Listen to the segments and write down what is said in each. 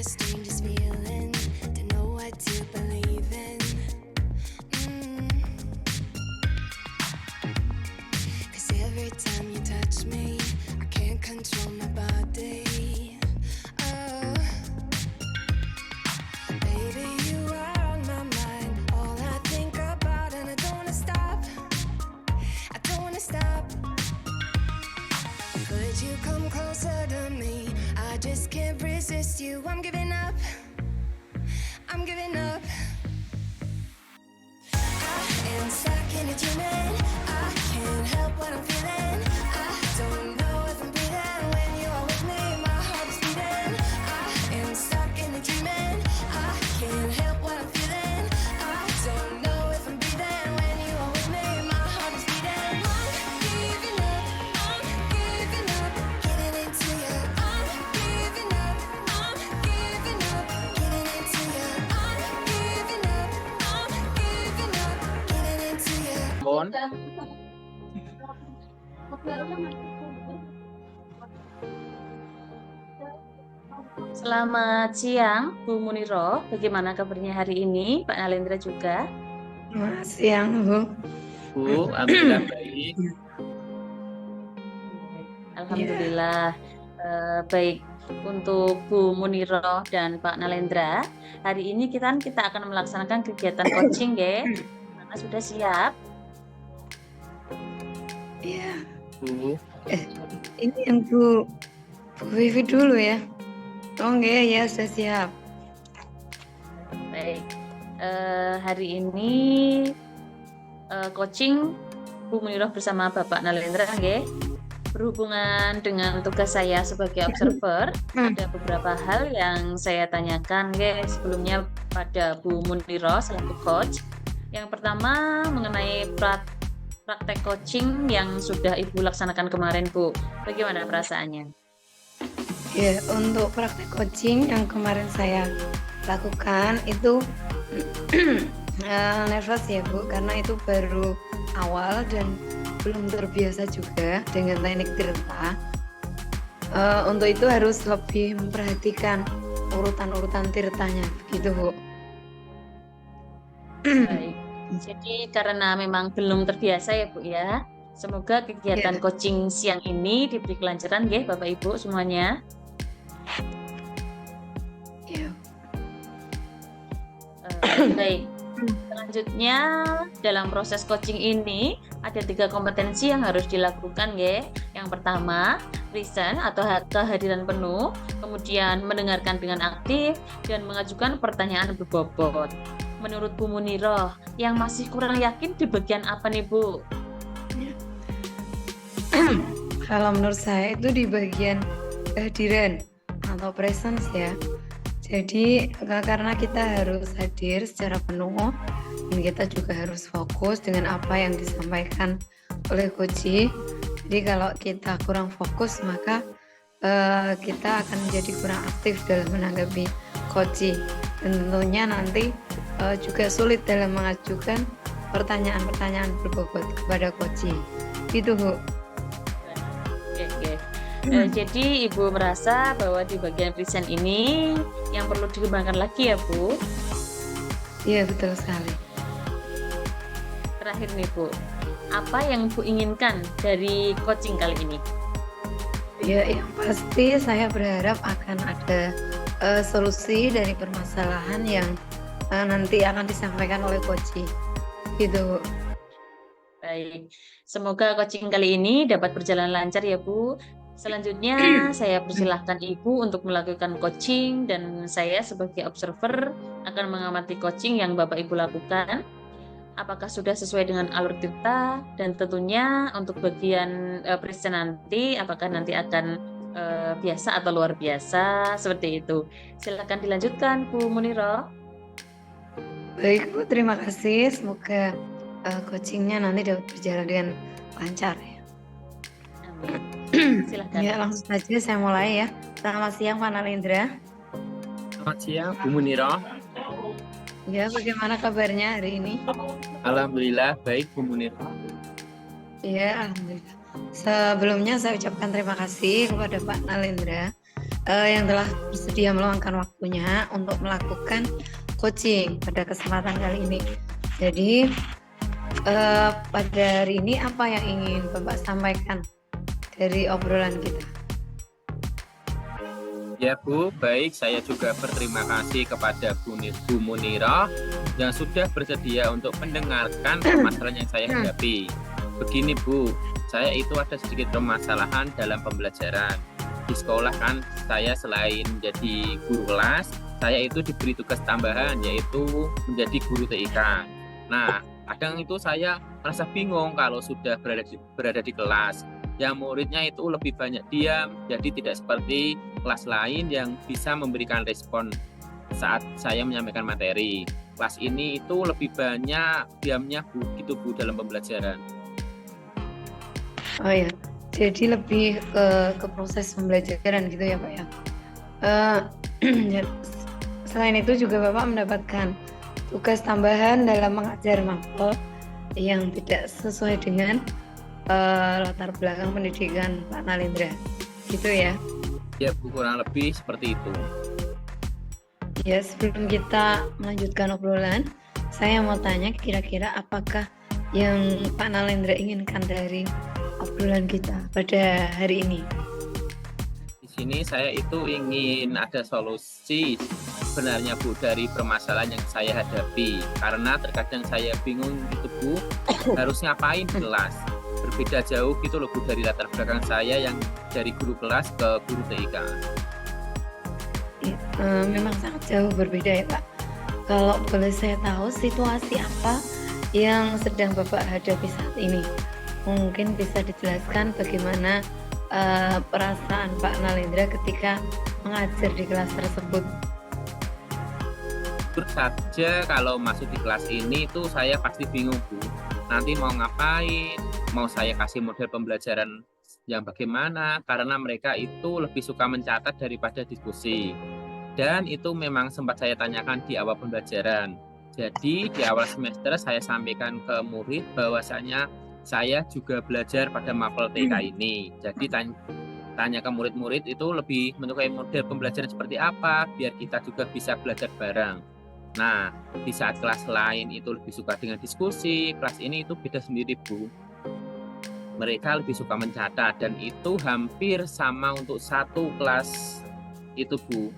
strangest feeling to know what to believe in. 'Cause every time you touch me, I can't control my body. Oh, baby, you are on my mind. All I think about, and I don't wanna stop. I don't wanna stop. Could you come closer to me? I just can't resist you. I'm giving up. I'm giving up. I am stuck in a dreaming. I can't help what I'm feeling. I don't know if I'm breathing when you are with me. My heart is beating. I am stuck in a dreaming. I can't help what I'm feeling. I don't know if I'm breathing when you are with me. My heart is beating. I'm giving up. I'm giving up. Getting into you. I'm giving up. I'm giving up. Getting into you. I'm giving up. I'm giving up. Getting into you. Bon. Selamat siang, Bu Muniro. Bagaimana kabarnya hari ini? Pak Nalendra juga. Selamat siang, Bu. Bu, alhamdulillah baik. Alhamdulillah. Baik, untuk Bu Muniro dan Pak Nalendra, hari ini kita akan melaksanakan kegiatan coaching ya. Mana sudah siap? Iya. Bu, Ini yang Bu Vivi dulu ya. Oh enggak ya, sudah siap. Baik. Hari ini coaching Bu Muniro bersama Bapak Nalendra nggih. Berhubungan dengan tugas saya sebagai observer, ada beberapa hal yang saya tanyakan guys sebelumnya pada Bu Muniro selaku coach. Yang pertama mengenai praktek coaching yang sudah Ibu laksanakan kemarin, Bu. Bagaimana perasaannya? Ya, untuk praktek coaching yang kemarin saya lakukan itu nervous ya, Bu, karena itu baru awal dan belum terbiasa juga dengan teknik tirta. Untuk itu harus lebih memperhatikan urutan-urutan tirtanya, gitu, Bu. Baik. Jadi karena memang belum terbiasa ya Bu ya. Semoga kegiatan coaching siang ini diberi kelancaran ya Bapak Ibu semuanya. Ya. Baik. Selanjutnya dalam proses coaching ini ada 3 kompetensi yang harus dilakukan ya. Yang pertama, present atau kehadiran penuh, kemudian mendengarkan dengan aktif dan mengajukan pertanyaan berbobot. Menurut Bu Muniro, yang masih kurang yakin di bagian apa nih Bu? Kalau menurut saya itu di bagian kehadiran atau presence ya. Jadi karena kita harus hadir secara penuh dan kita juga harus fokus dengan apa yang disampaikan oleh coach. Jadi kalau kita kurang fokus maka kita akan menjadi kurang aktif dalam menanggapi coach. Dan tentunya nanti juga sulit dalam mengajukan pertanyaan-pertanyaan berbobot kepada coach. Gitu, Bu. Oke. Jadi Ibu merasa bahwa di bagian present ini yang perlu dikembangkan lagi ya Bu? Iya, betul sekali. Terakhir nih Bu, apa yang Bu inginkan dari coaching kali ini? Ya, yang pasti saya berharap akan ada solusi dari permasalahan yang nanti akan disampaikan oleh coach. Gitu. Baik, semoga coaching kali ini dapat berjalan lancar ya Bu. Selanjutnya saya persilahkan Ibu untuk melakukan coaching dan saya sebagai observer akan mengamati coaching yang Bapak Ibu lakukan. Apakah sudah sesuai dengan alur tirta dan tentunya untuk bagian present nanti apakah nanti akan biasa atau luar biasa seperti itu. Silakan dilanjutkan Bu Muniro. Baik Bu, terima kasih. Semoga coachingnya nanti dapat berjalan dengan lancar ya. Amin. Silakan. Ya, langsung saja saya mulai ya. Selamat siang Pak Nalendra. selamat siang Bu Muniro. Ya, bagaimana kabarnya hari ini? Alhamdulillah baik Bu Muniro. Ya, alhamdulillah. Sebelumnya saya ucapkan terima kasih kepada Pak Nalendra yang telah bersedia meluangkan waktunya untuk melakukan coaching pada kesempatan kali ini. Jadi pada hari ini apa yang ingin Bapak sampaikan dari obrolan kita? Ya Bu, baik, saya juga berterima kasih kepada Bu Munirah yang sudah bersedia untuk mendengarkan permasalahan yang saya hadapi. Begini Bu, saya itu ada sedikit permasalahan dalam pembelajaran. Di sekolah kan saya selain menjadi guru kelas, saya itu diberi tugas tambahan yaitu menjadi guru TIK. Nah, kadang itu saya merasa bingung kalau sudah berada di kelas. Yang muridnya itu lebih banyak diam, jadi tidak seperti kelas lain yang bisa memberikan respon saat saya menyampaikan materi. Kelas ini itu lebih banyak diamnya Bu, gitu Bu dalam pembelajaran. Oh ya, jadi lebih ke proses pembelajaran gitu ya Pak ya. Selain itu juga Bapak mendapatkan tugas tambahan dalam mengajar mapel yang tidak sesuai dengan latar belakang pendidikan Pak Nalendra, gitu ya? Ya Bu, kurang lebih seperti itu. Ya, sebelum kita melanjutkan obrolan, saya mau tanya kira-kira apakah yang Pak Nalendra inginkan dari obrolan kita pada hari ini? Di sini saya itu ingin ada solusi sebenarnya Bu dari permasalahan yang saya hadapi. Karena terkadang saya bingung gitu Bu, harus ngapain di kelas. Berbeda jauh gitu loh Bu dari latar belakang saya yang dari guru kelas ke guru TIK. Memang sangat jauh berbeda ya Pak. Kalau boleh saya tahu situasi apa yang sedang Bapak hadapi saat ini? Mungkin bisa dijelaskan bagaimana perasaan Pak Nalendra ketika mengajar di kelas tersebut. Terus saja kalau masuk di kelas ini tuh saya pasti bingung Bu. Nanti mau ngapain? Mau saya kasih model pembelajaran yang bagaimana? Karena mereka itu lebih suka mencatat daripada diskusi. Dan itu memang sempat saya tanyakan di awal pembelajaran. Jadi di awal semester saya sampaikan ke murid bahwasanya saya juga belajar pada mapel TK ini. Jadi tanya ke murid-murid itu lebih menyukai model pembelajaran seperti apa, biar kita juga bisa belajar bareng. Nah, di saat kelas lain itu lebih suka dengan diskusi, kelas ini itu beda sendiri Bu. Mereka lebih suka mencatat dan itu hampir sama untuk satu kelas itu Bu.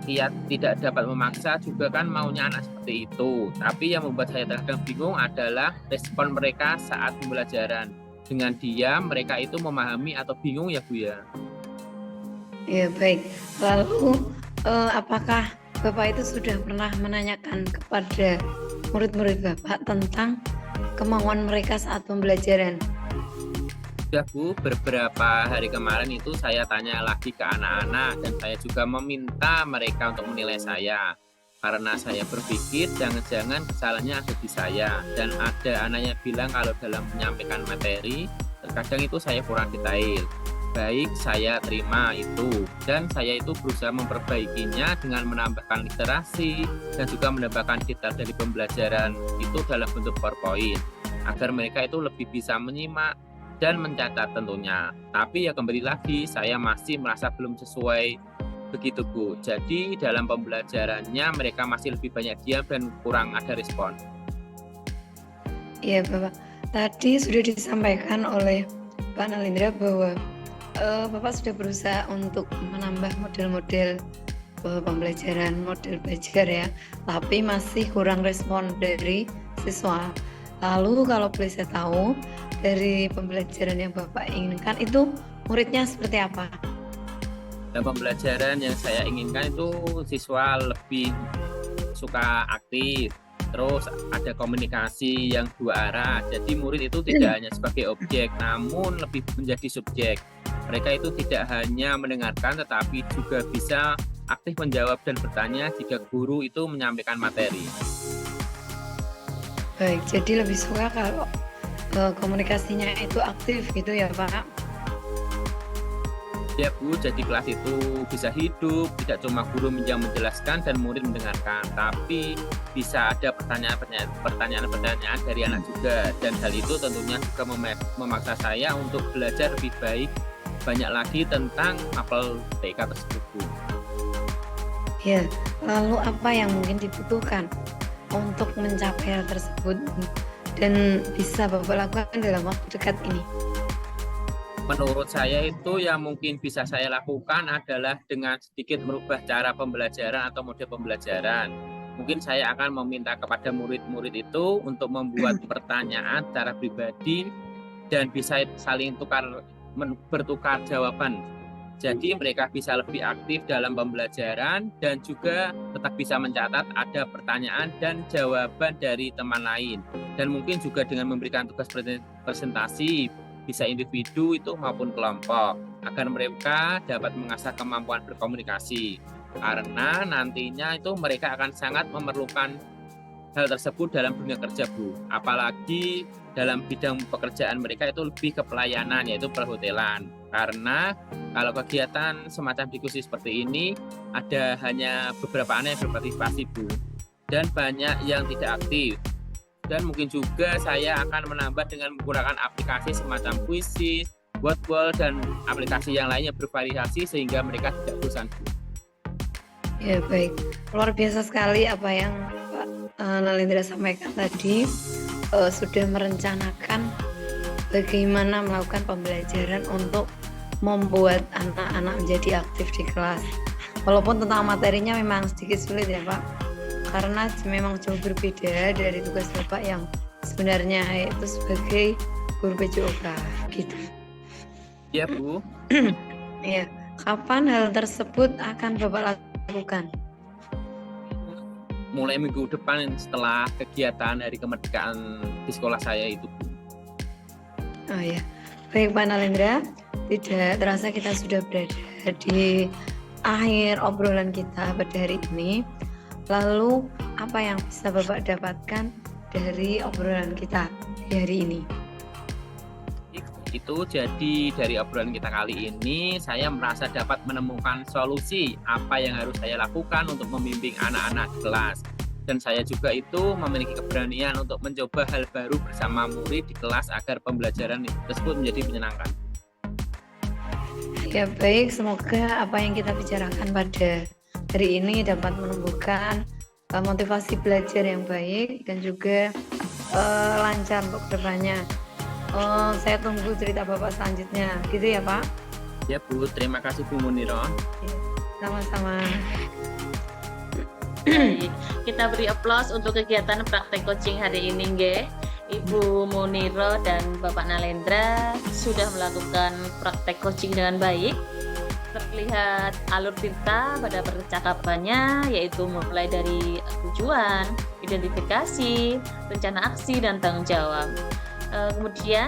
Dia tidak dapat memaksa juga kan maunya anak seperti itu. Tapi yang membuat saya terkadang bingung adalah respon mereka saat pembelajaran. Dengan diam mereka itu memahami atau bingung ya Bu ya. Ya baik. Lalu apakah Bapak itu sudah pernah menanyakan kepada murid-murid Bapak tentang kemauan mereka saat pembelajaran? Sudah Bu, beberapa hari kemarin itu saya tanya lagi ke anak-anak dan saya juga meminta mereka untuk menilai saya. Karena saya berpikir jangan-jangan kesalahannya ada di saya. Dan ada anaknya bilang kalau dalam menyampaikan materi, terkadang itu saya kurang detail. Baik, saya terima itu. Dan saya itu berusaha memperbaikinya dengan menambahkan literasi dan juga menambahkan detail dari pembelajaran itu dalam bentuk PowerPoint. Agar mereka itu lebih bisa menyimak dan mencatat tentunya. Tapi ya kembali lagi, saya masih merasa belum sesuai begitu Bu. Jadi dalam pembelajarannya mereka masih lebih banyak diam dan kurang ada respon. Iya Bapak, tadi sudah disampaikan oleh Pak Nalendra bahwa Bapak sudah berusaha untuk menambah model-model pembelajaran, model belajar ya, tapi masih kurang respon dari siswa. Lalu kalau boleh saya tahu, dari pembelajaran yang Bapak inginkan itu muridnya seperti apa? Dalam pembelajaran yang saya inginkan itu siswa lebih suka aktif, terus ada komunikasi yang dua arah. Jadi murid itu tidak hanya sebagai objek, namun lebih menjadi subjek. Mereka itu tidak hanya mendengarkan, tetapi juga bisa aktif menjawab dan bertanya jika guru itu menyampaikan materi. Baik, jadi lebih suka kalau komunikasinya itu aktif gitu ya Pak? Ya Bu, jadi kelas itu bisa hidup, tidak cuma guru yang menjelaskan dan murid mendengarkan, tapi bisa ada pertanyaan-pertanyaan dari anak juga. Dan hal itu tentunya juga memaksa saya untuk belajar lebih baik banyak lagi tentang mapel TK tersebut, Bu. Ya, lalu apa yang mungkin dibutuhkan untuk mencapai hal tersebut dan bisa Bapak lakukan dalam waktu dekat ini? Menurut saya itu yang mungkin bisa saya lakukan adalah dengan sedikit merubah cara pembelajaran atau model pembelajaran. Mungkin saya akan meminta kepada murid-murid itu untuk membuat pertanyaan secara pribadi dan bisa saling bertukar jawaban. Jadi mereka bisa lebih aktif dalam pembelajaran dan juga tetap bisa mencatat ada pertanyaan dan jawaban dari teman lain. Dan mungkin juga dengan memberikan tugas presentasi, bisa individu itu maupun kelompok, agar mereka dapat mengasah kemampuan berkomunikasi. Karena nantinya itu mereka akan sangat memerlukan hal tersebut dalam dunia kerja, Bu. Apalagi dalam bidang pekerjaan mereka itu lebih ke pelayanan, yaitu perhotelan. Karena kalau kegiatan semacam diskusi seperti ini, ada hanya beberapa anak yang berpartisipasi, Bu. Dan banyak yang tidak aktif. Dan mungkin juga saya akan menambah dengan menggunakan aplikasi semacam Quizzes, Wordwall, dan aplikasi yang lainnya bervariasi sehingga mereka tidak bosan. Ya baik, luar biasa sekali apa yang Pak Nalendra sampaikan tadi. Sudah merencanakan bagaimana melakukan pembelajaran untuk membuat anak-anak menjadi aktif di kelas. Walaupun tentang materinya memang sedikit sulit ya Pak, karena memang jauh berbeda dari tugas Bapak yang sebenarnya itu sebagai guru PJOK gitu. Ya, Bu. Ya, kapan hal tersebut akan Bapak lakukan? Mulai minggu depan setelah kegiatan Hari Kemerdekaan di sekolah saya itu, Bu. Oh ya, baik Pak Nalendra, tidak terasa kita sudah berada di akhir obrolan kita pada hari ini. Lalu apa yang bisa Bapak dapatkan dari obrolan kita di hari ini? Itu jadi dari obrolan kita kali ini saya merasa dapat menemukan solusi apa yang harus saya lakukan untuk membimbing anak-anak di kelas. Dan saya juga itu memiliki keberanian untuk mencoba hal baru bersama murid di kelas agar pembelajaran tersebut menjadi menyenangkan. Ya baik, semoga apa yang kita bicarakan pada hari ini dapat menumbuhkan motivasi belajar yang baik dan juga lancar untuk kedepannya. Saya tunggu cerita Bapak selanjutnya, gitu ya Pak? Ya Bu, terima kasih Bu Muniro. Sama-sama. Baik, kita beri aplaus untuk kegiatan praktek coaching hari ini, nggih. Ibu Muniro dan Bapak Nalendra sudah melakukan praktek coaching dengan baik. Terlihat alur cerita pada percakapannya, yaitu mulai dari tujuan, identifikasi, rencana aksi, dan tanggung jawab. Kemudian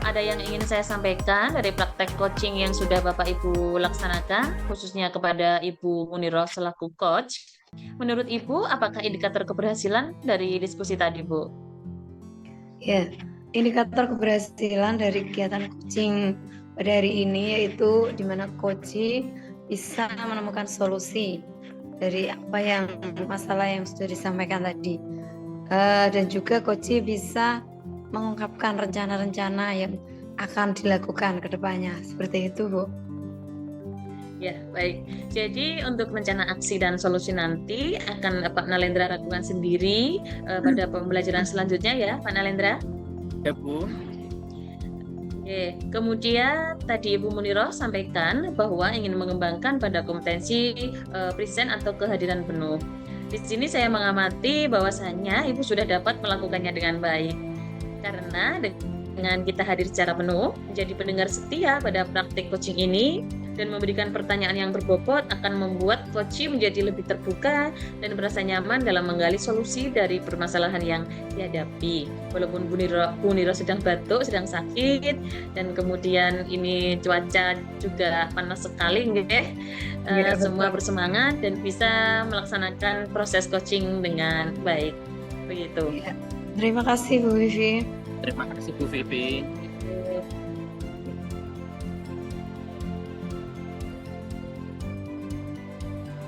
ada yang ingin saya sampaikan dari praktek coaching yang sudah Bapak Ibu laksanakan, khususnya kepada Ibu Muniro selaku coach. Menurut Ibu, apakah indikator keberhasilan dari diskusi tadi, Bu? Ya, indikator keberhasilan dari kegiatan coaching pada hari ini yaitu di mana coach bisa menemukan solusi dari apa yang masalah yang sudah disampaikan tadi, dan juga coach bisa mengungkapkan rencana-rencana yang akan dilakukan ke depannya. Seperti itu, Bu. Ya, baik. Jadi untuk rencana aksi dan solusi nanti akan Pak Nalendra lakukan sendiri pada pembelajaran selanjutnya ya, Pak Nalendra. Ya Bu. Oke. Kemudian tadi Ibu Muniro sampaikan bahwa ingin mengembangkan pada kompetensi present atau kehadiran penuh. Di sini saya mengamati bahwasannya Ibu sudah dapat melakukannya dengan baik. Karena dengan kita hadir secara penuh, menjadi pendengar setia pada praktik coaching ini, dan memberikan pertanyaan yang berbobot akan membuat coach menjadi lebih terbuka dan merasa nyaman dalam menggali solusi dari permasalahan yang dihadapi. Walaupun Bu Niro sedang batuk, sedang sakit, dan kemudian ini cuaca juga panas sekali, semua bersemangat dan bisa melaksanakan proses coaching dengan baik. Begitu. Ya. Terima kasih Bu Vivi. Terima kasih Bu Vivi.